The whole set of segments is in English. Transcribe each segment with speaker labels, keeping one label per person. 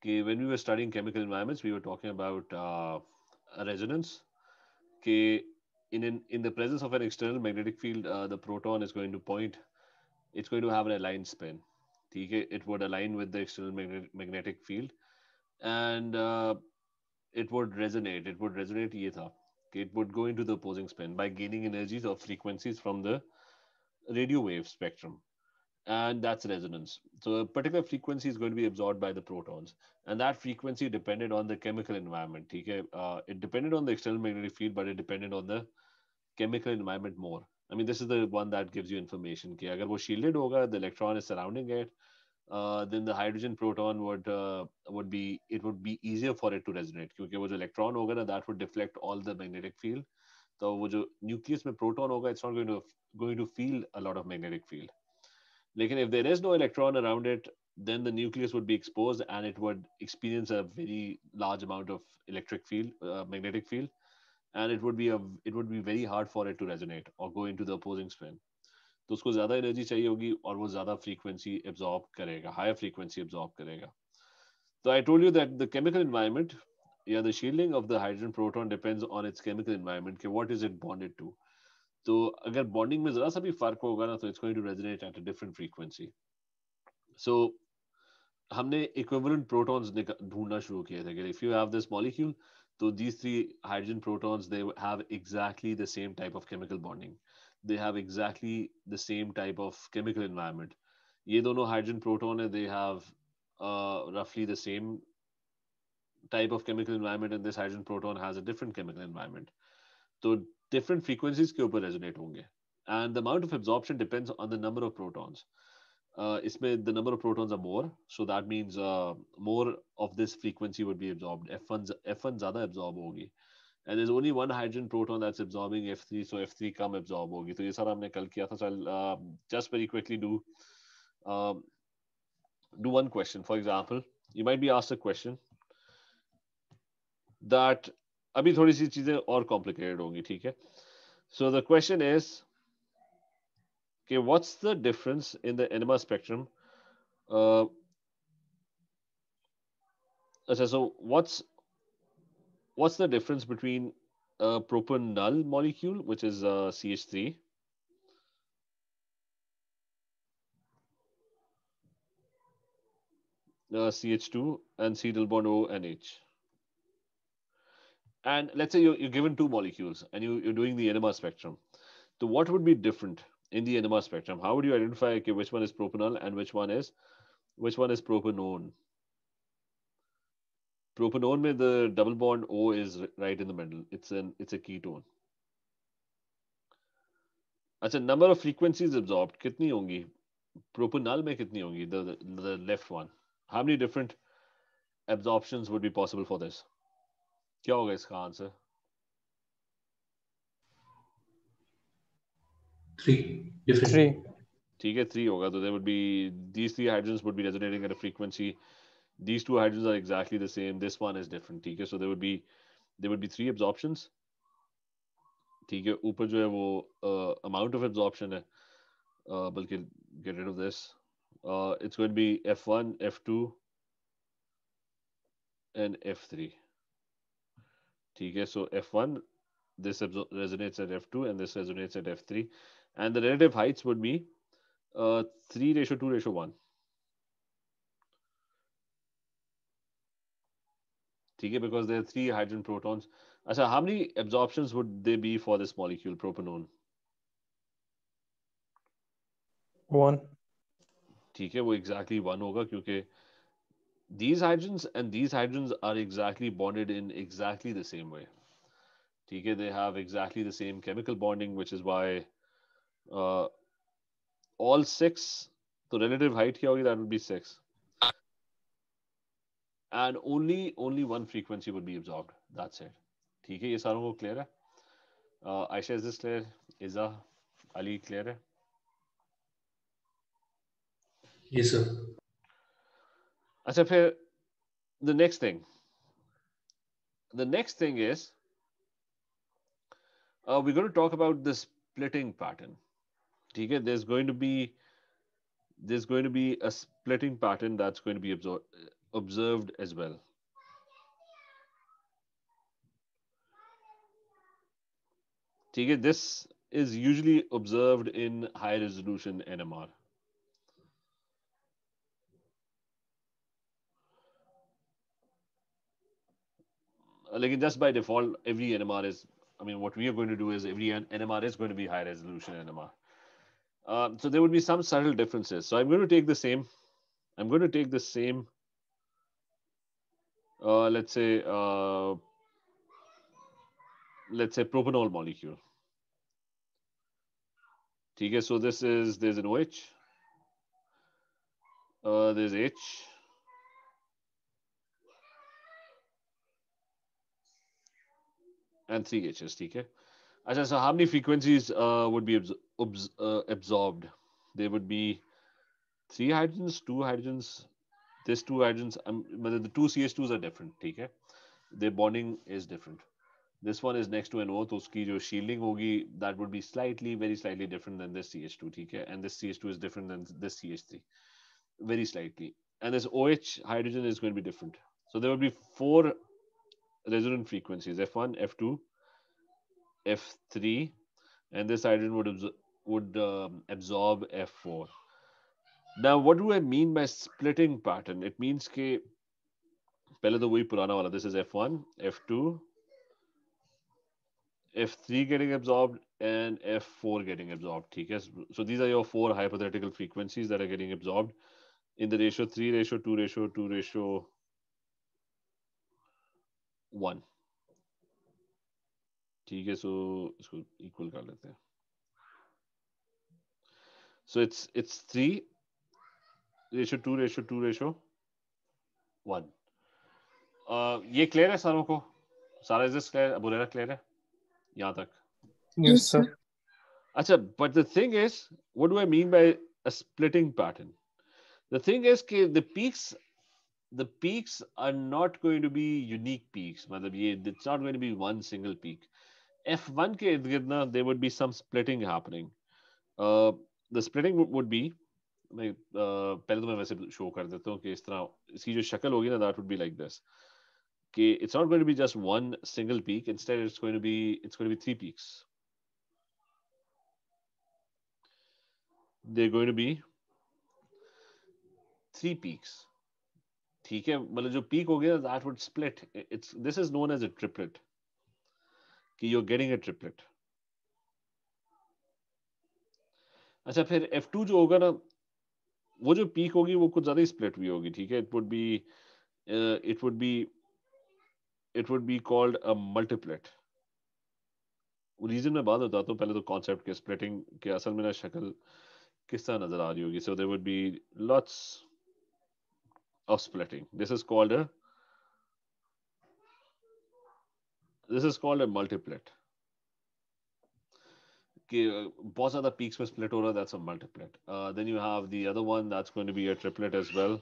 Speaker 1: कि when we were studying chemical environments, we were talking about a resonance. कि in the presence of an external magnetic field, the proton is going to point. It's going to have an aligned spin. ठीक है? It would align with the external magnetic field, and it would resonate. It would resonate. ये था कि it would go into the opposing spin by gaining energies or frequencies from the radio wave spectrum, and that's resonance. So a particular frequency is going to be absorbed by the protons, and that frequency depended on the chemical environment. Okay, it depended on the external magnetic field, but it depended on the chemical environment more. I mean, this is the one that gives you information. कि अगर वो shielded होगा, the electron is surrounding it, then the hydrogen proton would be easier for it to resonate क्योंकि वो जो electron होगा ना, that would deflect all the magnetic field. तो वो जो nucleus में proton होगा, it's not going to feel a lot of magnetic field. Like, if there is no electron around it, then the nucleus would be exposed and it would experience a very large amount of electric field, magnetic field, and it would be very hard for it to resonate or go into the opposing spin. तो उसको ज्यादा energy चाहिए होगी और वो ज्यादा frequency absorb करेगा, higher frequency absorb करेगा. So I told you that the chemical environment, yeah, the shielding of the hydrogen proton depends on its chemical environment. कि what is it bonded to? तो अगर बॉन्डिंग में जरा सा भी फर्क होगा ना, तो it's going to resonate at a different frequency. So हमने इक्विवेलेंट प्रोटॉन्स ढूंढना शुरू किए थे कि if you have this molecule, तो these three hydrogen protons, they have exactly the same type of chemical bonding. They have exactly the same type of chemical environment. ये दोनों hydrogen proton है, they have roughly the same type of chemical environment, and this hydrogen proton has a different chemical environment. तो different frequencies के ऊपर resonate होंगे, and the amount of absorption depends on the number of protons. इसमें the number of protons are more, so that means more of this frequency would be absorbed. F1 ज़्यादा absorb होगी, and there's only one hydrogen proton that's absorbing F3, so F3 come absorb होगी. तो ये सारा हमने कल किया था. So I'll just very quickly um, do one question. For example, you might be asked a question that अभी थोड़ी सी चीजें और complicated होंगी, ठीक है? So the question is, okay, what's the difference in the NMR spectrum? Uh, so what's the difference between a propanol molecule, which is CH3, CH2, and C double bond O and H? And let's say you're given two molecules and you're doing the NMR spectrum. So what would be different in the NMR spectrum? How would you identify, okay, which one is propanol and which one is propanone? Propanone में the double bond O is right in the middle. It's a ketone. अच्छा, number of frequencies absorbed कितनी होंगी? Propanol में कितनी होंगी? The left one. How many different absorptions would be possible for this? क्या होगा इसका आंसर?
Speaker 2: Three different.
Speaker 3: Three.
Speaker 1: ठीक है, 3 होगा. तो there would be these three hydrogens would be resonating at a frequency. These two hydrogens are exactly the same. This one is different. ठीक है, so there would be 3 absorptions. ठीक है, ऊपर जो है वो amount of absorption है, बल्कि get rid of this. It's going to be F1, F2, and F3. ठीक है, so F1, this resonates at F2 and this resonates at F3, and the relative heights would be 3:2:1. ठीक है, because there are 3 hydrogen protons. अच्छा, how many absorptions would there be for this molecule propanone?
Speaker 3: One.
Speaker 1: ठीक है, वो exactly 1 होगा क्योंकि these hydrogens and these hydrogens are exactly bonded in exactly the same way. ठीक है, they have exactly the same chemical bonding, which is why uh, all 6, the relative height क्या होगी? That would be 6, and only one frequency would be absorbed. That's it. ठीक है, ये सारों को clear है? Aisha, is this clear? Iza, Ali, clear है?
Speaker 2: Yes, sir.
Speaker 1: अच्छा, फिर the next thing is we're going to talk about the splitting pattern. ठीक है, there's going to be a splitting pattern that's going to be observed as well. ठीक है, this is usually observed in high resolution NMR. Like just by default, every NMR is, I mean, what we are going to do is every NMR is going to be high resolution NMR. So there would be some subtle differences. So I'm going to take the same. I'm going to take the same. Let's say, propanol molecule. Okay, so there's an OH, there's H, and three H's. Okay. Achha, so how many frequencies would be absorbed? There would be three hydrogens, two hydrogens. There's two hydrogens. But the two CH2s are different. Okay. Their bonding is different. This one is next to an O, तो उसकी जो shielding होगी, that would be very slightly different than this CH2, ठीक है? And this CH2 is different than this CH3, very slightly. And this OH hydrogen is going to be different. So there would be four resonant frequencies: F1, F2, F3, and this hydrogen would absorb F4. Now, what do I mean by splitting pattern? It means कि पहले तो वही पुराना वाला. This is F1, F2, F3 getting absorbed and F4 getting absorbed. Okay? So these are your four hypothetical frequencies that are getting absorbed in the ratio 3 ratio 2 ratio 2 ratio 1. ठीक है, so इसको equal कर लेते हैं. So it's 3 ratio 2 ratio 2 ratio 1. ये clear है सारों को? सारा is this clear? Abu Raina clear है यहाँ तक?
Speaker 3: Yes, sir.
Speaker 1: अच्छा, but the thing is, what do I mean by a splitting pattern? The thing is कि the peaks are not going to be unique peaks. मतलब ये it's not going to be one single peak. F1 के इर्द गिर्द ना there would be some splitting happening. The splitting would be, मैं पहले तो मैं वैसे शो कर देता हूँ कि इस तरह इसकी जो शक्ल होगी ना, that would be like this. कि it's not going to be just one single peak. Instead, it's going to be three peaks. They're going to be three peaks. ठीक है, मतलब जो peak हो गया, that would split. This is known as a triplet. कि you're getting a triplet. अच्छा, फिर F2 जो होगा ना, वो जो peak होगी वो कुछ ज्यादा ही split हुई होगी. ठीक है, it would be called a multiplet. Reason मैं बाद बताता हूँ, पहले तो कॉन्सेप्ट के स्प्लिटिंग के असल में ना शक्ल किस तरह नजर आ रही होगी. So there would be lots of splitting. This is called a multiplet. कि बहुत ज़्यादा peaks में split हो रहा है, that's a multiplet. Then you have the other one that's going to be a triplet as well.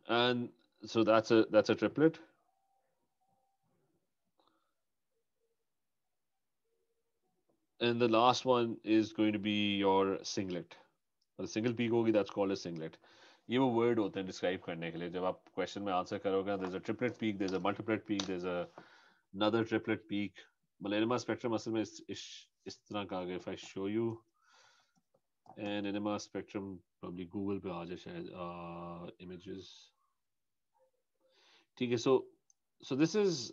Speaker 1: And so that's a triplet. And the last one is going to be your singlet. The single peak होगी, that's called a singlet. ये वो word होते हैं describe करने के लिए. जब आप question में answer करोगे, there's a triplet peak, there's a multiplet peak, there's another triplet peak. मतलब NMR spectrum असल में इस तरह का अगर if I show you an NMR spectrum, probably Google पे आ जाए शायद images. ठीक है, so this is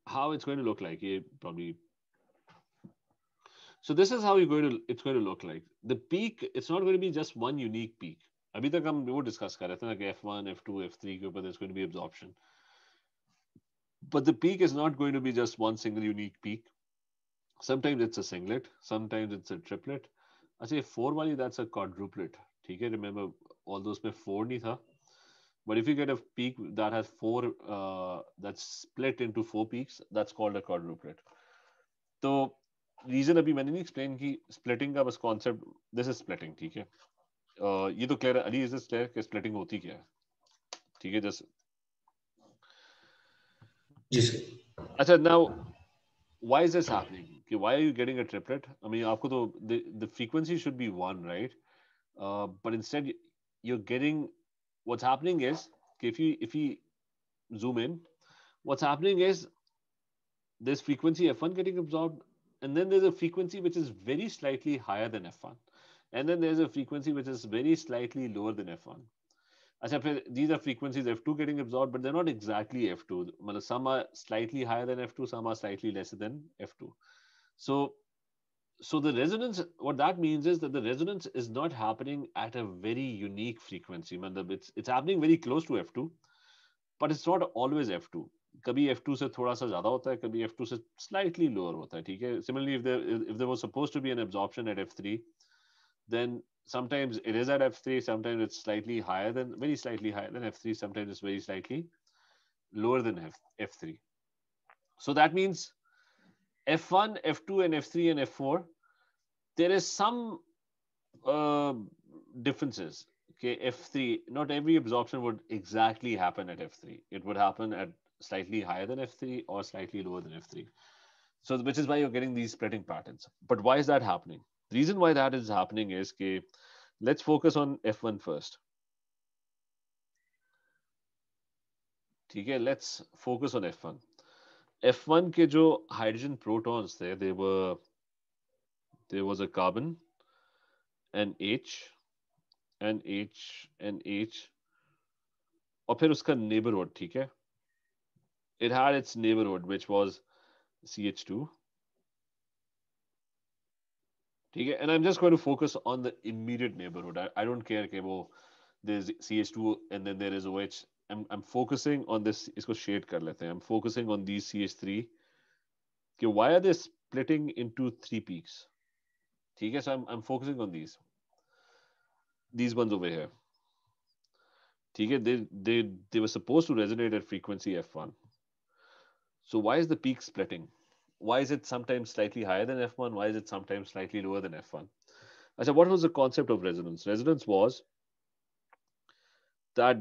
Speaker 1: how it's going to look like. ये probably. So this is how it's going to look like. The peak, it's not going to be just one unique peak. अभी तक हम वो discuss कर रहे थे ना कि F1, F2, F3 के ऊपर there's going to be absorption. But the peak is not going to be just one single unique peak. Sometimes it's a singlet, sometimes it's a triplet. अच्छा, 4 वाली, that's a quadruplet. ठीक है, remember all those में 4 नहीं था. But if you get a peak that has 4, that's split into 4 peaks, that's called a quadruplet. तो reason अभी मैंने नहीं एक्सप्लेन की स्प्लिटिंग का, बस कॉन्सेप्ट. This is splitting. ठीक है, ये तो क्लियर है. अली, इज दिस क्लियर कि स्प्लिटिंग होती क्या है? ठीक है, जस्ट.
Speaker 2: जी सर.
Speaker 1: अच्छा, now why is this happening? Okay, why are you getting a triplet? I mean, आपको तो the frequency should be one, right? But instead you're getting, what's happening is, okay, if you zoom in, what's happening is there's frequency f1 getting absorbed, and then there's a frequency which is very slightly higher than f1, and then there's a frequency which is very slightly lower than f1. अच्छा, फिर these are frequencies f2 getting absorbed, but they're not exactly f2. मतलब some are slightly higher than f2, some are slightly lesser than f2. So the resonance, what that means is that the resonance is not happening at a very unique frequency. मतलब it's happening very close to f2, but it's not always f2. कभी f2 से थोड़ा सा ज्यादा होता है, कभी f2 से slightly lower होता है, ठीक है? Similarly, if there was supposed to be an absorption at f3, then sometimes it is at f3, sometimes it's slightly higher than, very slightly higher than f3, sometimes it's very slightly lower than f3. So that means f1, f2, and f3 and f4, there is some uh, differences. Okay, f3, not every absorption would exactly happen at f3. It would happen at slightly higher than f3 or slightly lower than f3. So, which is why you're getting these splitting patterns. But why is that happening? The reason why that is happening is, okay, let's focus on f1 first. ठीक है, let's focus on f1. f1 के जो hydrogen protons थे, there was a carbon, an H, an H, an H, और फिर उसका neighborhood, ठीक है? It had its neighborhood, which was CH2. ठीक है? And I'm just going to focus on the immediate neighborhood. I don't care कि वो there's CH2 and then there is OH. I'm focusing on this. इसको shade कर लेते हैं. I'm focusing on these CH3. कि why are they splitting into three peaks? ठीक है? So I'm focusing on these ones over here. ठीक है? They were supposed to resonate at frequency f1. So why is the peak splitting? Why is it sometimes slightly higher than f1? Why is it sometimes slightly lower than f1? So what was the concept of resonance? Resonance was that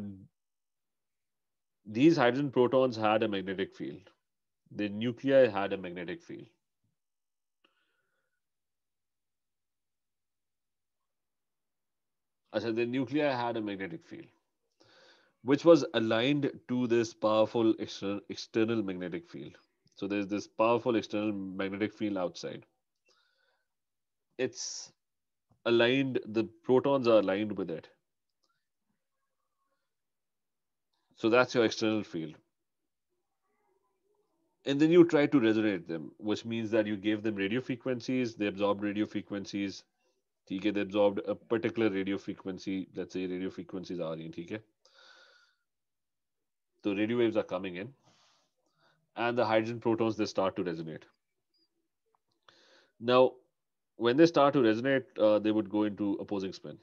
Speaker 1: these hydrogen protons had a magnetic field. The nuclei had a magnetic field. The nuclei had a magnetic field, which was aligned to this powerful external magnetic field. So there's this powerful external magnetic field outside. It's aligned, the protons are aligned with it. So that's your external field. And then you try to resonate them, which means that you gave them radio frequencies, they absorbed radio frequencies. ठीक है, they absorbed a particular radio frequency. Let's say radio frequencies आ रही हैं, ठीक है? So radio waves are coming in, and the hydrogen protons, they start to resonate. Now, when they start to resonate, they would go into opposing spin.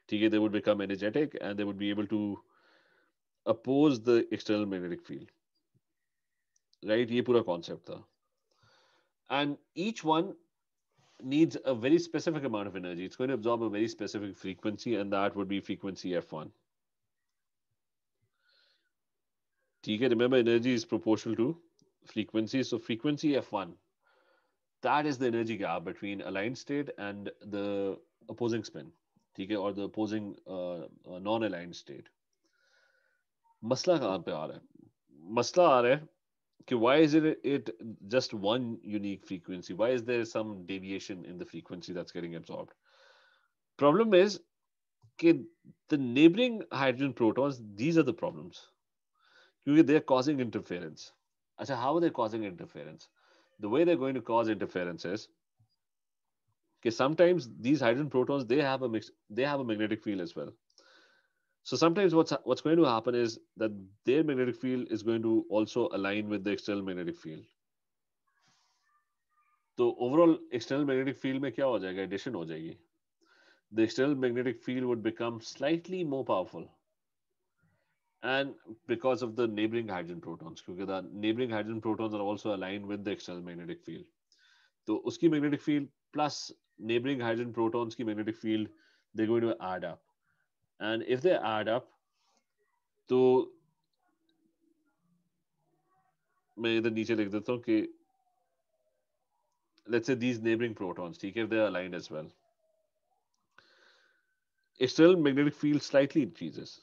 Speaker 1: ठीक है, they would become energetic and they would be able to oppose the external magnetic field. Right? ये पूरा concept था. And each one needs a very specific amount of energy. It's going to absorb a very specific frequency, and that would be frequency f1. ठीक है, remember energy is proportional to frequency. So frequency f1, that is the energy gap between aligned state and the opposing spin, ठीक है, or the opposing non-aligned state. मसला कहाँ पे आ रहा है? मसला आ रहा है कि why is it just one unique frequency? Why is there some deviation in the frequency that's getting absorbed? Problem is कि the neighboring hydrogen protons, these are the problems. Because they're causing interference. How are they causing interference? The way they're going to cause interference is okay, sometimes these hydrogen protons, they have a magnetic field as well. So sometimes what's going to happen is that their magnetic field is going to also align with the external magnetic field. So overall external magnetic field में क्या हो जाएगा? Addition हो जाएगी. The external magnetic field would become slightly more powerful. And because of the neighboring hydrogen protons, because the neighboring hydrogen protons are also aligned with the external magnetic field. So uski magnetic field plus neighboring hydrogen protons ki magnetic field, they're going to add up. And if they add up, तो मैं इधर नीचे लिख देता हूँ कि let's say these neighboring protons, ठीक है, if they are aligned as well, external magnetic field slightly increases.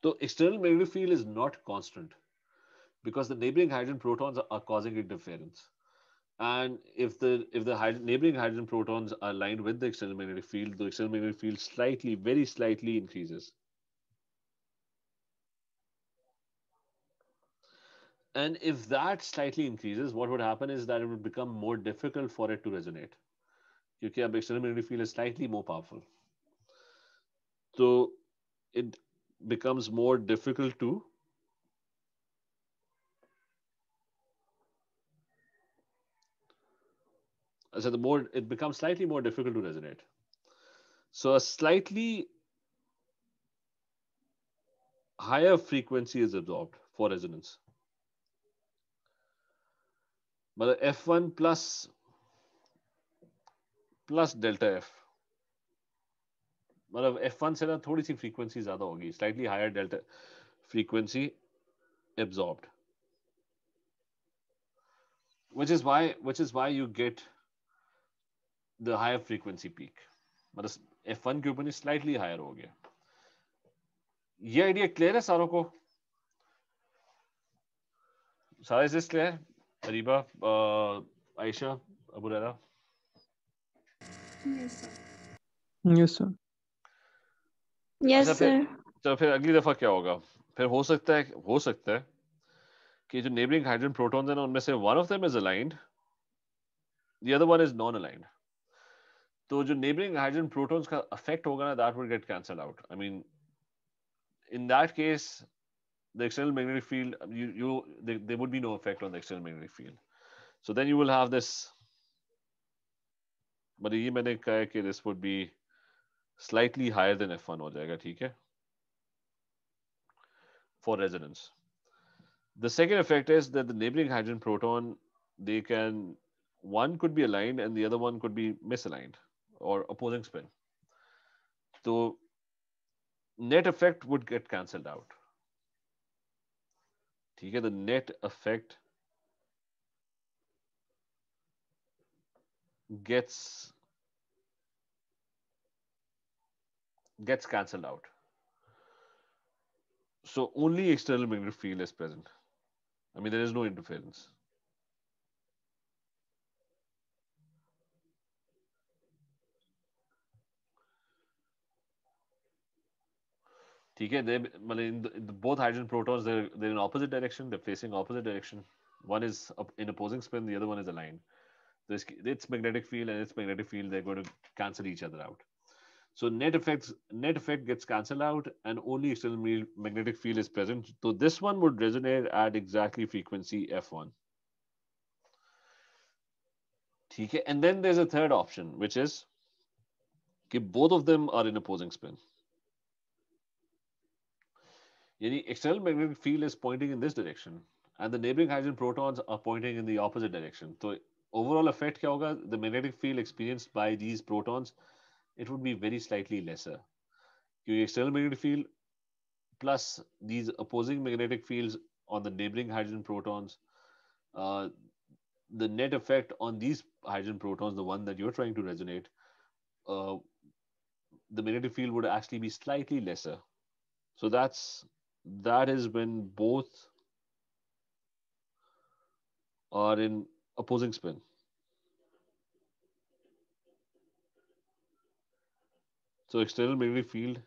Speaker 1: So external magnetic field is not constant because the neighboring hydrogen protons are causing interference. And if the neighboring hydrogen protons are aligned with the external magnetic field, the external magnetic field slightly, very slightly increases. And if that slightly increases, what would happen is that it would become more difficult for it to resonate. क्योंकि अब external magnetic field is slightly more powerful. So it becomes more difficult to it becomes slightly more difficult to resonate. So a slightly higher frequency is absorbed for resonance. But F1 plus delta F, मतलब F1 से ना थोड़ी सी frequency ज़्यादा होगी, slightly higher delta frequency absorbed, which is why you get the higher frequency peak. मतलब F1 के ऊपर नहीं slightly higher हो गया. ये आइडिया क्लियर है सारों को? Sara is this clear? Areeba, Ayesha, Abu रैरा?
Speaker 4: Yes, sir.
Speaker 3: Yes, sir.
Speaker 4: Yes,
Speaker 1: अच्छा फिर
Speaker 4: sir.
Speaker 1: तो फिर अगली दफा क्या होगा? फिर हो सकता है कि जो नेबरिंग हाइड्रोजन प्रोटॉन्स हैं ना, उनमें से one of them is aligned, the other one is non aligned. तो जो नेबरिंग हाइड्रोजन प्रोटॉन्स का इफेक्ट होगा ना, that will get cancel out. I mean in that case the external magnetic field, there would be no effect on the external magnetic field. So then you will have this, but ये मैंने कहा है कि this would be slightly higher than F1 हो जाएगा, ठीक है, for resonance. The second effect is that the neighboring hydrogen proton, one could be aligned and the other one could be misaligned or opposing spin. So net effect would get cancelled out. ठीक है, the net effect gets cancelled out. So only external magnetic field is present. I mean, there is no interference. ठीक है, both hydrogen protons, they're in opposite direction. They're facing opposite direction. One is in opposing spin, the other one is aligned. Its magnetic field and its magnetic field, they're going to cancel each other out. So net effect gets cancelled out, and only external magnetic field is present. So this one would resonate at exactly frequency F1. ठीक है, and then there's a third option, which is कि both of them are in opposing spin. यानी external magnetic field is pointing in this direction and the neighboring hydrogen protons are pointing in the opposite direction. So overall effect क्या होगा? The magnetic field experienced by these protons, it would be very slightly lesser. क्योंकि external magnetic field plus these opposing magnetic fields on the neighboring hydrogen protons, the net effect on these hydrogen protons, the one that you're trying to resonate, the magnetic field would actually be slightly lesser. So that is when both are in opposing spin. So external magnetic field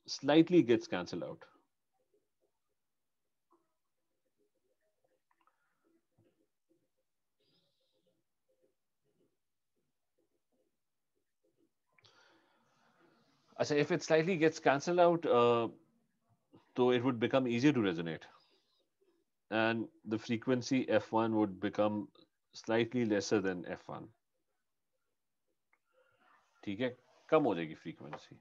Speaker 1: slightly gets cancelled out. I say if it slightly gets cancelled out, so it would become easier to resonate, and the frequency F1 would become slightly lesser than F1. ठीक है, कम हो जाएगी frequency.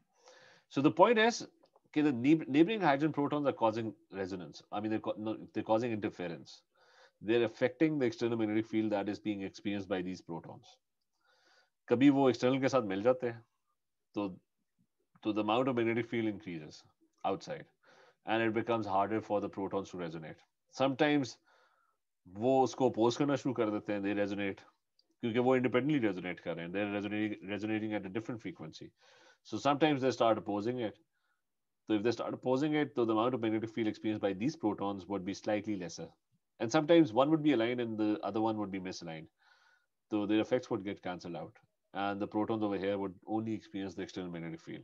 Speaker 1: So the point is that the neighboring hydrogen protons are causing resonance. I mean, they're causing interference. They're affecting the external magnetic field that is being experienced by these protons. कभी वो external के साथ मिल जाते हैं, तो So the amount of magnetic field increases outside, and it becomes harder for the protons to resonate. Sometimes वो उसको oppose करना शुरू कर देते हैं, they resonate, क्योंकि वो independently resonate कर रहे हैं, they're resonating at a different frequency. So sometimes they start opposing it. So if they start opposing it, so the amount of magnetic field experienced by these protons would be slightly lesser. And sometimes one would be aligned and the other one would be misaligned. So their effects would get cancelled out. And the protons over here would only experience the external magnetic field.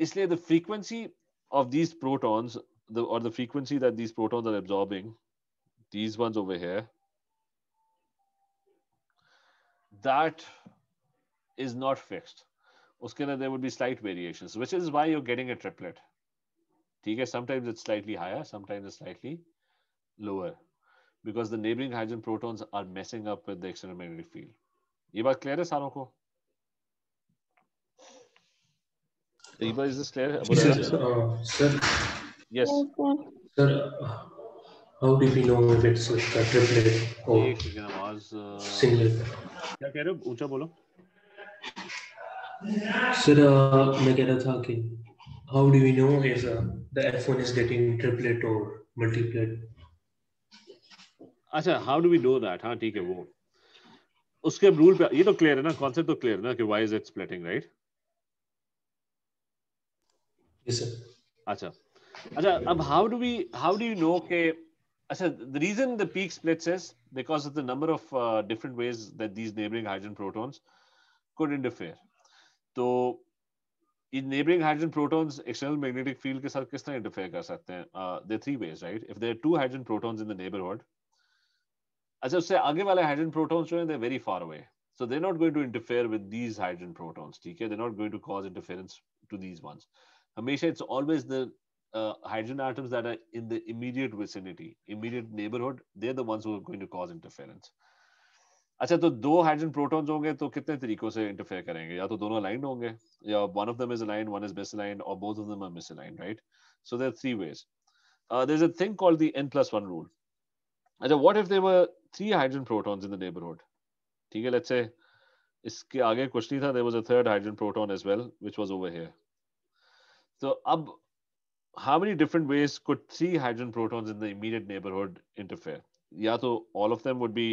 Speaker 1: इसलिए the frequency of these protons, or the frequency that these protons are absorbing, these ones over here, that is not fixed. उसके अंदर there would be slight variations, which is why you're getting a triplet. ठीक है, sometimes it's slightly higher, sometimes it's slightly lower, because the neighboring hydrogen protons are messing up with the external magnetic field. ये बात clear है सारों को? Reba, is this clear?
Speaker 2: Yes,
Speaker 1: Abulala?
Speaker 2: sir.
Speaker 1: Yes.
Speaker 2: Sir, how do we know if it's like a triplet or
Speaker 1: एक second आवाज
Speaker 2: singlet?
Speaker 1: क्या कह रहे हो? ऊंचा बोलो.
Speaker 2: Sir, मैं कह रहा था कि how do we know if the F1 is getting triplet or multiplet?
Speaker 1: अच्छा, how do we know that? हाँ ठीक है, वो उसके रूल पे ये तो क्लियर है ना, कॉन्सेप्ट तो क्लियर है ना कि why is it splitting, right?
Speaker 2: Yes, sir.
Speaker 1: अच्छा अच्छा, अब how do you know कि अच्छा, the reason the peak splits is because of the number of different ways that these neighboring hydrogen protons could interfere. तो in neighboring hydrogen protons external magnetic field के साथ किस तरह interfere कर सकते हैं? There are three ways, right? If there are two hydrogen protons in the neighborhood, अच्छा उससे आगे वाले hydrogen protons जो हैं, they're very far away, so they're not going to interfere with these hydrogen protons. ठीक है, they're not going to cause interference to these ones. हमेशा it's always the hydrogen atoms that are in the immediate vicinity, immediate neighborhood, they're the ones who are going to cause interference. अच्छा, तो दो hydrogen protons होंगे तो कितने तरीकों से interfere करेंगे? या तो दोनों अलाइंड होंगे, या one of them is aligned, one is misaligned, और both of them are misaligned, right? So there are three ways. There is a thing called the n+1 rule. अच्छा, what if there were three hydrogen protons in the neighbourhood? ठीक है, let's say इसके आगे कुछ नहीं था, there was a third hydrogen proton as well which was over here. तो अब how many different ways could three hydrogen protons in the immediate neighborhood interfere? या तो all of them would be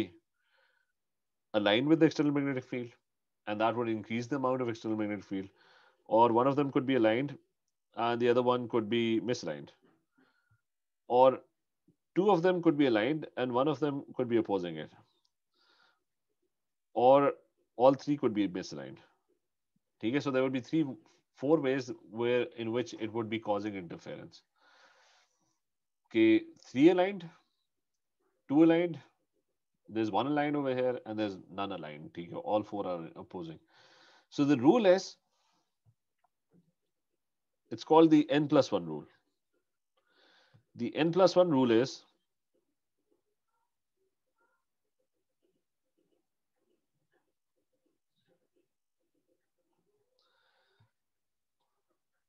Speaker 1: aligned with the external magnetic field, and that would increase the amount of external magnetic field, or one of them could be aligned and the other one could be misaligned, or two of them could be aligned and one of them could be opposing it, or all three could be misaligned. Okay, so there would be four ways where in which it would be causing interference. Okay, three aligned, two aligned, there's one aligned over here, and there's none aligned. Okay, all four are opposing. So the rule is, it's called the n+1 rule. The n+1 rule is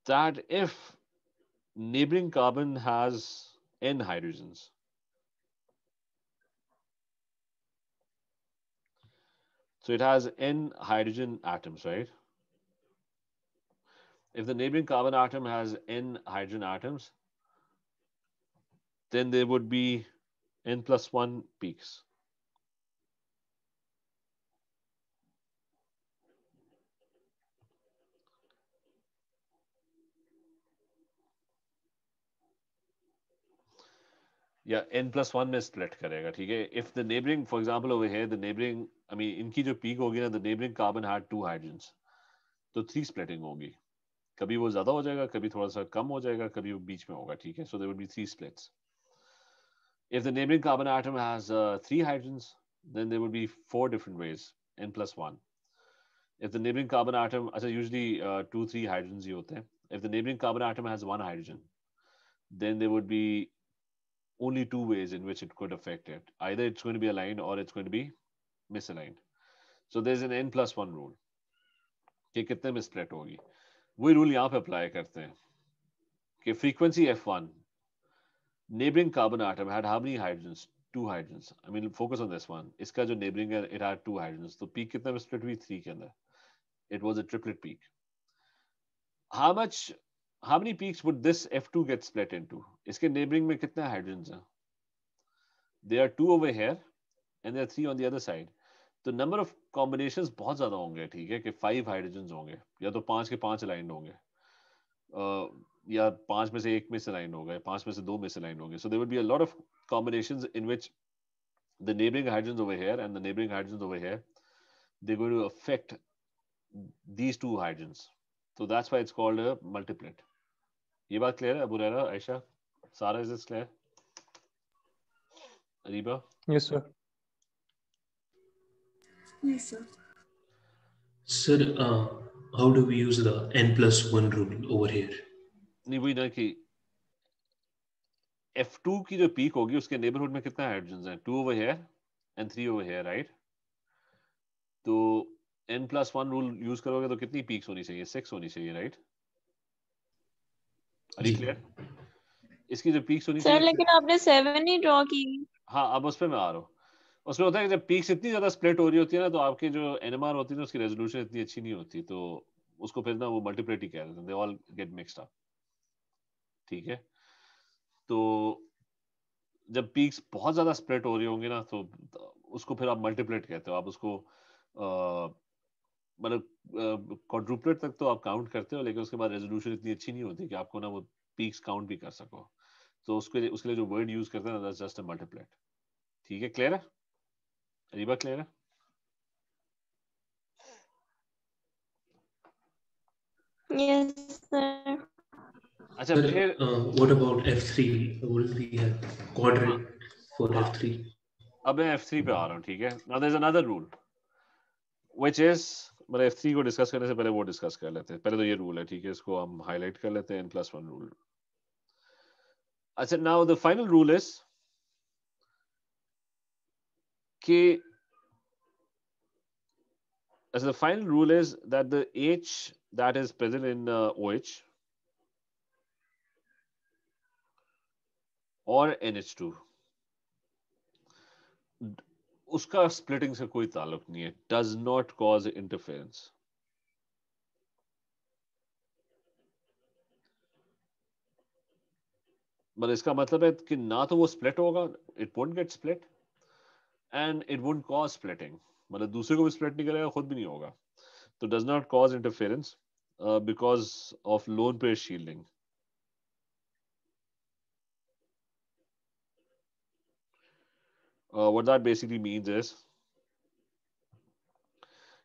Speaker 1: that if neighboring carbon has n hydrogens, so it has n hydrogen atoms, right? If the neighboring carbon atom has n hydrogen atoms, then there would be n+1 peaks. या n+1 में split करेगा, ठीक है? If the neighboring, for example over here, the neighboring, I mean इनकी जो peak होगी ना, the neighboring carbon had two hydrogens, तो three splitting होगी. कभी वो ज्यादा हो जाएगा, कभी थोड़ा सा कम हो जाएगा, कभी वो बीच में होगा, ठीक है? So there would be three splits. If the neighboring carbon atom has three hydrogens, then there would be four different ways, n+1. If the neighboring carbon atom, अच्छा usually 2-3 hydrogens ही होते हैं. If the neighboring carbon atom has one hydrogen, then there would be only two ways in which it could affect it. Either it's going to be aligned or it's going to be misaligned. So there's an n+1 rule कि कितने में split होगी. वही rule यहाँ पे apply करते हैं कि frequency f1, neighboring carbon atom had how many hydrogens? Two hydrogens. I mean focus on this one. इसका जो neighboring है, it had two hydrogens. तो peak कितने में split हुई? 3 के अंदर. It was a triplet peak. how many peaks would this F2 get split into? इसके neighboring में कितने hydrogens हैं? There are 2 over here and there are 3 on the other side. तो number of combinations बहुत ज़्यादा होंगे, ठीक है, कि 5 hydrogens होंगे, या तो 5 के 5 aligned होंगे, या 5 में से 1 misaligned होगा, या 5 में से 2 misaligned होंगे. So there would be a lot of combinations in which the neighboring hydrogens over here and the neighboring hydrogens over here, they're going to affect these 2 hydrogens. So that's why it's called a multiplet. ये बात clear है, Abu Rera, Aisha, Sarah, is this clear? Ariba?
Speaker 3: Yes, sir.
Speaker 5: Yes, sir.
Speaker 2: Sir, how do we use the n+1 rule over here?
Speaker 1: नहीं, वही ना कि F2 की जो peak होगी उसके neighborhood में कितना hydrogens हैं? 2 over here and 3 over here, right? तो n+1 rule use करोगे तो कितनी peaks होनी चाहिए? 6 होनी चाहिए, right? Are you clear? इसकी जो peaks होनी
Speaker 4: सर
Speaker 1: चाहिए,
Speaker 4: लेकिन आपने 7 ही ड्रॉ की.
Speaker 1: हाँ, अब उस पे मैं आ रहा हूँ. उसमें होता है कि जब peaks इतनी ज्यादा split हो रही होती है ना, तो आपके जो NMR होती है ना, उसकी resolution इतनी अच्छी नहीं होती, तो उसको फिर ना वो multiplet ही कह देते हैं. They all get mixed up. ठीक है, तो जब पीक्स बहुत ज्यादा स्प्लिट हो रही होंगी ना, तो उसको फिर आप मल्टीप्लेट कहते हो. आप उसको मतलब क्वाड्रुपलेट तक तो आप काउंट करते हो, लेकिन उसके बाद रेजोल्यूशन इतनी अच्छी नहीं होती कि आपको ना वो पीक्स काउंट भी कर सको. तो उसके लिए जो वर्ड यूज करते हैं ना, दैट्स जस्ट अ मल्टीप्लेट. ठीक है, क्लियर है? अरीबा, क्लियर है?
Speaker 4: Yes sir.
Speaker 1: अच्छा,
Speaker 2: Sir,
Speaker 1: फिर
Speaker 2: what about F3? Will we have quadrant for
Speaker 1: हाँ,
Speaker 2: F3?
Speaker 1: अब मैं F3 पे आ रहा हूँ. ठीक है, now there is another rule which is, मतलब F3 को डिस्कस करने से पहले वो डिस्कस कर लेते हैं. पहले तो ये रूल है, ठीक है, इसको हम हाईलाइट कर लेते हैं, n+1 रूल. अच्छा, now the final rule is कि as the final rule is that the H that is present in OH or NH2, उसका splitting से कोई ताल्लुक नहीं है, does not cause interference. मतलब इसका मतलब है कि ना तो वो split होगा, it won't get split, and it won't cause splitting. मतलब दूसरे को भी split नहीं करेगा, खुद भी नहीं होगा. तो does not cause interference because of lone pair shielding. What that basically means is,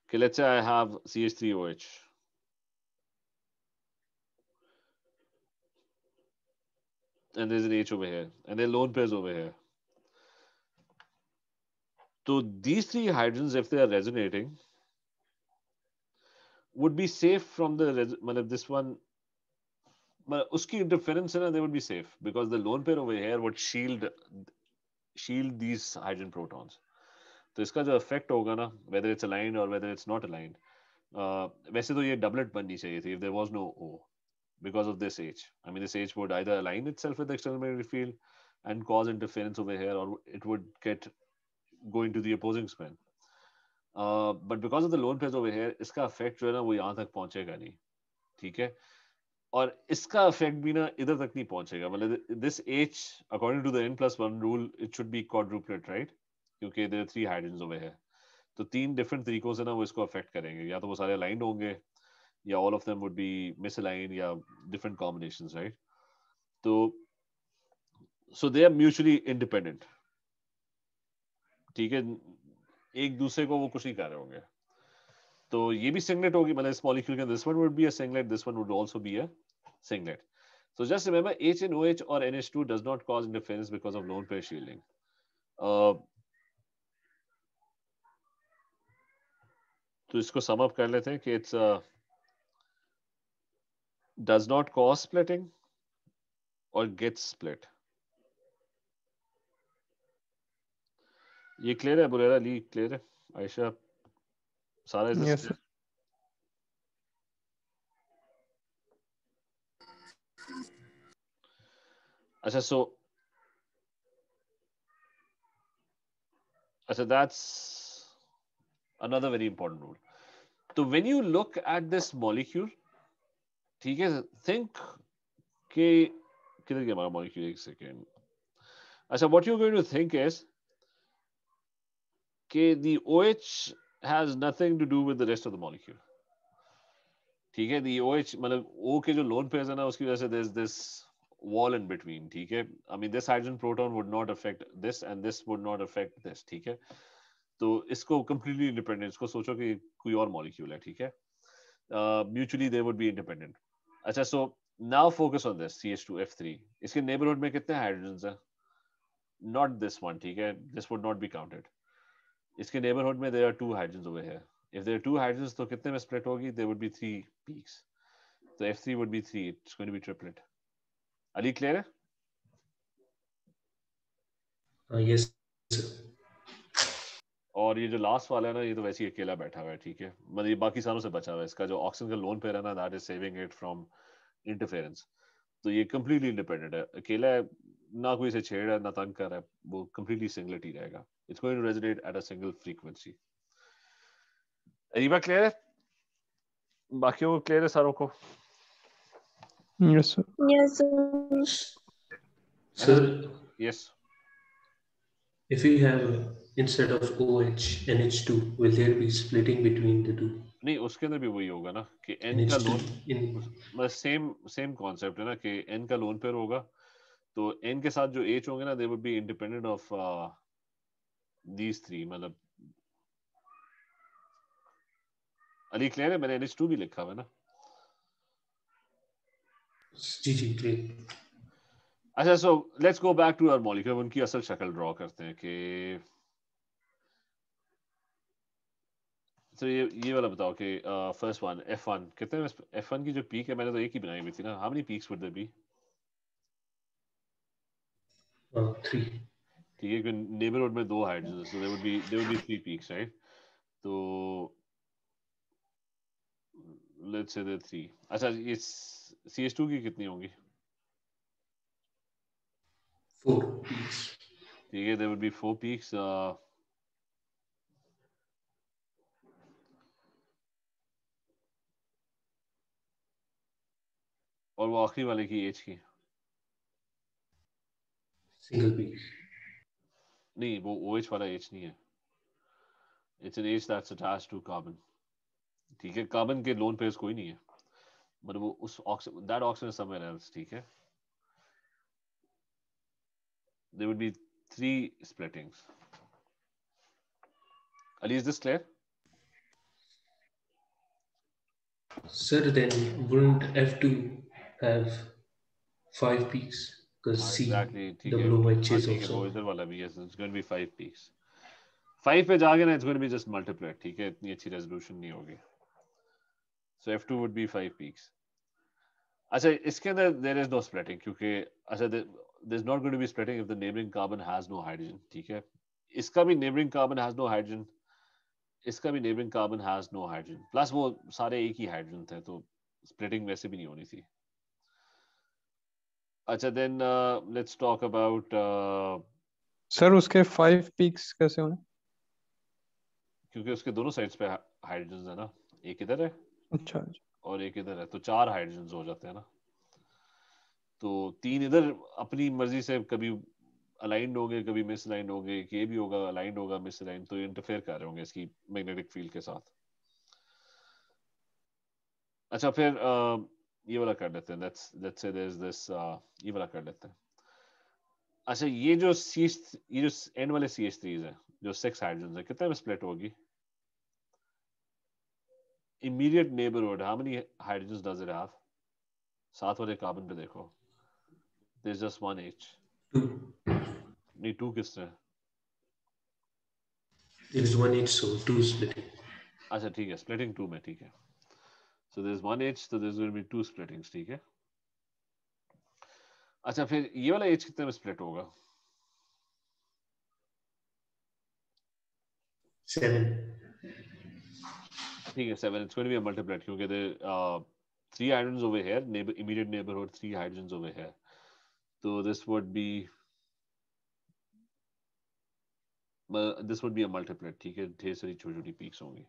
Speaker 1: okay, let's say I have CH3OH. And there's an H over here, and there are lone pairs over here. So these 3 hydrogens, if they are resonating, would be safe from the this one. Uski interference, they would be safe because the lone pair over here would shield these hydrogen protons. तो इसका जो effect होगा ना, whether it's aligned or whether it's not aligned, वैसे तो ये doublet बननी चाहिए थी if there was no O, because of this H. I mean, this H would either align itself with the external magnetic field and cause interference over here, or it would get going to the opposing spin. But because of the lone pairs over here, इसका effect जो है ना वो यहाँ तक पहुंचेगा नहीं. ठीक है, और इसका effect भी ना इधर तक नहीं पहुंचेगा. मतलब this H, according to the n+1 rule, it should be quadruplet, right? क्योंकि there are 3 hydrogens over here. तो 3 different तरीकों से ना वो इसको affect करेंगे. या तो वो सारे aligned होंगे, या all of them would be misaligned, या different combinations, right? तो so they are mutually independent. ठीक है, एक दूसरे को वो कुछ नहीं कर रहे होंगे. तो ये भी singlet होगी, मतलब इस molecule के, this one would be a singlet, this one would also be a singlet. So just remember, HNOH or NH2 does not cause interference because of lone pair shielding. तो इसको sum up कर लेते हैं कि it's does not cause splitting or gets split. ये clear है? बुरेरा, ली clear है? आयशा, सारा, is this
Speaker 3: Yes,
Speaker 1: clear?
Speaker 3: sir.
Speaker 1: अच्छा, so that's another very important rule. So when you look at this molecule, ठीक है, थिंक कि किधर गया हमारा मॉलिक्यूल, एक सेकेंड. अच्छा, what you're going to think is कि the OH has nothing to do with the rest of the molecule. ठीक है, the OH मतलब O के जो लोन पेयर्स है ना, उसकी वजह से there's this wall in between. ठीक है, I mean this hydrogen proton would not affect this and this would not affect this. ठीक है, तो इसको completely independent, इसको सोचो कि कोई और molecule है. ठीक है, mutually they would be independent. अच्छा, so now focus on this CH2F3. इसके neighborhood में कितने hydrogens हैं? Not this one. ठीक है, this would not be counted. इसके neighborhood में there are 2 hydrogens over here. If there are 2 hydrogens, तो कितने में split होगी? There would be 3 peaks. So F3 would be 3. It's going to be triplet. Ali, clear है?
Speaker 2: Yes, sir.
Speaker 1: और ये जो लास्ट वाला है ना, ये तो वैसे ही अकेला बैठा हुआ है. ठीक है, मतलब ये बाकी सारों से बचा हुआ है. इसका जो ऑक्सीजन का लोन पेयर है ना, that is saving it from interference. तो ये कंप्लीटली इंडिपेंडेंट है, अकेला है, ना कोई इसे छेड़ है ना तंग कर रहा है, वो कंप्लीटली सिंगलेट ही रहेगा. It's going to resonate at a single frequency. Areeba clear है? बाकियों को क्लियर है सारों को?
Speaker 3: Yes, sir.
Speaker 4: Yes, sir.
Speaker 2: Sir,
Speaker 1: yes.
Speaker 2: if we have instead of OH NH2, will there be splitting between the two?
Speaker 1: नहीं, उसके अंदर भी वही होगा ना कि n का लोन,
Speaker 2: NH2 in
Speaker 1: मतलब सेम कॉन्सेप्ट है ना कि n का लोन पेयर होगा, तो n के साथ जो h होंगे ना, they would be independent of these 3. मतलब अली क्लियर है? मैंने NH2 भी लिखा हुआ है ना.
Speaker 2: GG great.
Speaker 1: अच्छा, so let's go back to our molecule. उनकी असल शक्ल ड्रॉ करते हैं कि तो ये वाला बताओ कि फर्स्ट वन F1 कितने में? F1 की जो पीक है, मैंने तो एक ही बनाई हुई थी ना. How many peaks would there be?
Speaker 2: 3.
Speaker 1: ठीक है, क्योंकि नेबरहुड में 2 hydrogen, so there would be 3 peaks, right? तो लेट्स से देयर 3. अच्छा, ये CH2 की कितनी होंगी?
Speaker 2: 4 peaks.
Speaker 1: ठीक है, देयर वुड बी 4 पीक्स. और वो आखिरी वाले की एज की
Speaker 2: Single peak.
Speaker 1: नहीं, वो OH वाला एज नहीं है. It's an H that's attached to carbon. ठीक है, कार्बन के लोन पेयर्स कोई नहीं है, मतलब वो उस oxygen, that oxygen is somewhere else. ठीक है, there would be 3 splittings. Ali, is this clear?
Speaker 2: Sir, then wouldn't F2 have 5 peaks? Because C,
Speaker 1: Exactly. ठीक
Speaker 2: the
Speaker 1: है,
Speaker 2: blue white
Speaker 1: हाँ
Speaker 2: chase
Speaker 1: ठीक है, वो
Speaker 2: also.
Speaker 1: इधर वाला भी है. It's going to be 5 peaks. 5 पे जाके ना, it's going to be just multiplied. ठीक है, इतनी अच्छी रेजोल्यूशन नहीं होगी. So F2 would be 5 peaks. अच्छा, इसके अंदर there is no splitting, क्योंकि अच्छा there's not going to be splitting if the neighboring carbon has no hydrogen. ठीक है, इसका भी neighboring carbon has no hydrogen, इसका भी neighboring carbon has no hydrogen, plus वो सारे एक ही हाइड्रोजन थे, तो splitting वैसे भी नहीं होनी थी. अच्छा, then let's talk about
Speaker 3: sir उसके 5 peaks कैसे होंगे?
Speaker 1: क्योंकि उसके दोनों साइड्स पे हाइड्रोजन है ना, एक इधर है
Speaker 3: अच्छा अच्छा.
Speaker 1: और एक इधर है, तो 4 हाइड्रोजन हो जाते हैं ना. तो 3 इधर अपनी मर्जी से कभी अलाइंड होंगे, कभी मिस अलाइंड होंगे, कि ये भी होगा अलाइंड होगा मिस अलाइंड, तो इंटरफेयर कर रहे होंगे इसकी मैग्नेटिक फील्ड के साथ. अच्छा, फिर ये वाला कर लेते हैं. Let's say there is this, ये वाला कर लेते हैं. अच्छा, ये जो एंड वाले CH3s हैं, जो 6 हाइड्रोजन है, कितने में स्प्लिट होगी? Immediate neighbourhood, how many hydrogen does it have? साथ वाले कार्बन पे देखो, देयर इज जस्ट 1 H.
Speaker 2: 2.
Speaker 1: नहीं, 2 किस तरह?
Speaker 2: There is 1 H, so 2 splitting.
Speaker 1: अच्छा ठीक है, स्प्लिटिंग 2 में. ठीक है, so there is 1 H, so there's going to be 2 splittings. ठीक है. अच्छा, फिर ये वाला H कितने में स्प्लिट होगा?
Speaker 2: 7.
Speaker 1: ठीक है, 7. It's going to be a multiplet क्योंकि the 3 hydrogens over here, immediate neighborhood, 3 hydrogens over here. So this would be a multiplet. ठीक है, ढेर सारी छोटी छोटी पीक्स होंगी.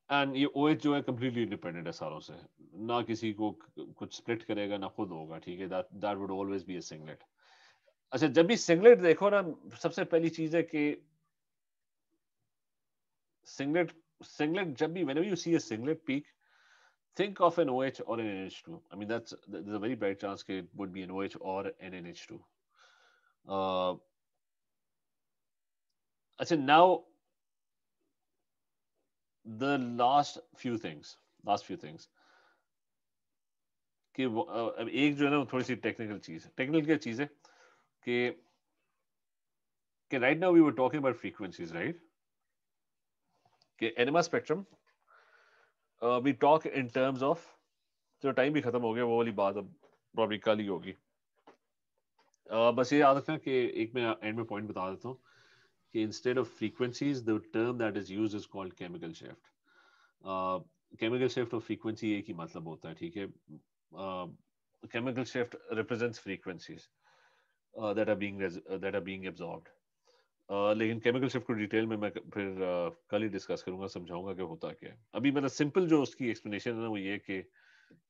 Speaker 1: एंड ये OH जो है कम्प्लीटली इंडिपेंडेंट है सारों से, ना किसी को कुछ स्प्लिट करेगा ना खुद होगा, ठीक है, that would always be a singlet. अच्छा, जब भी सिंगलेट देखो ना, सबसे पहली चीज है कि सिंगलेट जब भी whenever you see a singlet peak, think of an OH or an NH2. I mean, there's a very bright chance that it would be an OH or an NH2. Achha, now the last few things कि अब एक जो है ना वो थोड़ी सी technical क्या चीज है कि right now we were talking about frequencies, right, कि NMR spectrum we talk in terms of, जो टाइम भी खत्म हो गया वो वाली बात अब प्रॉब्ली कल ही होगी। बस ये याद रखना कि एक मैं एंड में पॉइंट बता देता हूँ कि instead of frequencies the term that is used is called chemical shift. Chemical shift और फ्रीक्वेंसी एक ही मतलब होता है, ठीक है। Chemical shift represents frequencies that are being absorbed. लेकिन केमिकल शिफ्ट को डिटेल में मैं फिर कल ही डिस्कस करूंगा, समझाऊंगा कि होता क्या है। अभी मतलब सिंपल जो उसकी एक्सप्लेनेशन है ना वो ये कि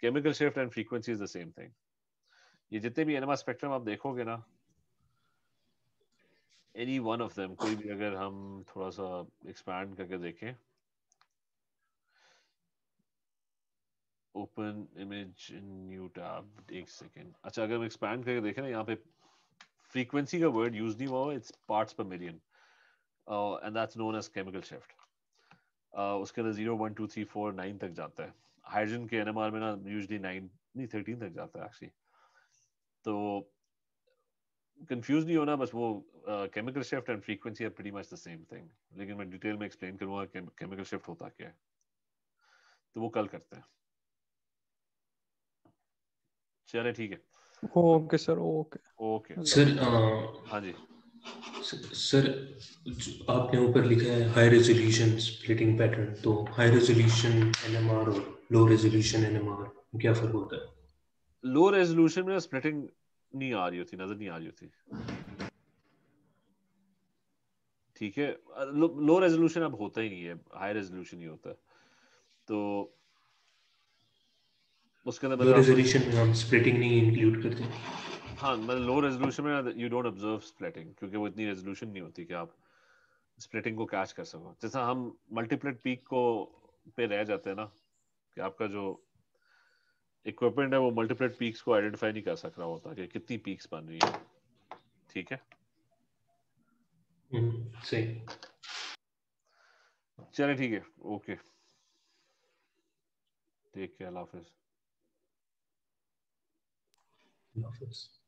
Speaker 1: chemical shift and frequency is the same thing. ये जितने भी एनएमआर स्पेक्ट्रम आप देखोगे ना, एनी वन ऑफ देम, कोई भी अगर हम थोड़ा सा एक्सपैंड करके देखें, ओपन इमेज न्यू टैब, एक सेकेंड। अच्छा, अगर हम एक्सपैंड करके देखें ना, यहाँ पे फ्रीक्वेंसी का वर्ड यूज नहीं हुआ, it's parts per million, and that's known as chemical shift. उसके अंदर 0 1 2 3 4 9 तक जाता है। हाइड्रोजन के एनएमआर में ना यूजुअली 9 नहीं 13 तक जाता है एक्चुअली। तो कंफ्यूज नहीं होना, बस वो chemical shift and frequency are pretty much the same thing, लेकिन मैं डिटेल में एक्सप्लेन करूंगा केमिकल शिफ्ट होता क्या है, तो वो कल करते हैं। चले ठीक है,
Speaker 3: okay sir, okay
Speaker 1: okay
Speaker 2: sir
Speaker 1: हाँ जी।
Speaker 2: सर आपने ऊपर लिखा है हाई रेजोल्यूशन स्प्लिटिंग पैटर्न, तो हाई रेजोल्यूशन एनएमआर और लो रेजोल्यूशन एनएमआर में क्या फर्क होता है?
Speaker 1: लो रेजोल्यूशन में स्प्लिटिंग नहीं आ रही होती, नजर नहीं आ रही होती, ठीक है। लो रेजोल्यूशन अब होता ही नहीं है, हाई रेजोल्यूशन ही होता है। तो उसके अंदर
Speaker 2: लो
Speaker 1: मतलब आपको,
Speaker 2: रेजोल्यूशन में हम स्प्लिटिंग नहीं इंक्लूड करते।
Speaker 1: हाँ मतलब लो रेजोल्यूशन में यू डोंट ऑब्जर्व स्प्लिटिंग, क्योंकि वो इतनी रेजोल्यूशन नहीं होती कि आप स्प्लिटिंग को कैच कर सको। जैसा हम मल्टीप्लेट पीक को पे रह जाते हैं ना, कि आपका जो इक्विपमेंट है वो मल्टीप्लेट पीक्स को आइडेंटिफाई नहीं कर सक रहा होता कि कितनी पीक्स बन रही है, ठीक है।
Speaker 2: सही।
Speaker 1: चले ठीक है, ओके, टेक केयर, अल्लाह हाफिज।
Speaker 2: अल्लाह हाफिज़।